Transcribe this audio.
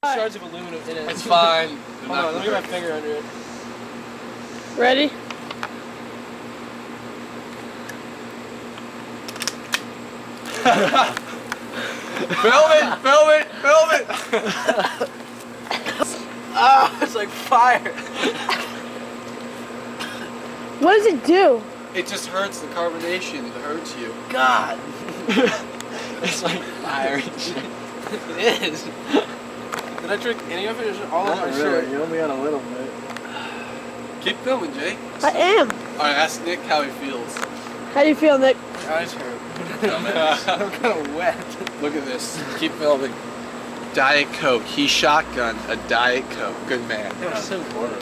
Shards of aluminum in it. It's fine. Hold on, let me get my finger under it. Ready? Film it! Film it! Film it! Ah, it's like fire. What does it do? It just hurts the carbonation. It hurts you. God. It's like fire and shit. It is. Did I drink any of it? Or is it all on my shirt? You only got a little bit. Keep filming, Jake. I am. Alright, ask Nick how he feels. How do you feel, Nick? My eyes hurt. Dumbass. I'm kind of wet. Look at this. Keep filming. Diet Coke. He shotgunned a Diet Coke. Good man. It was so boring.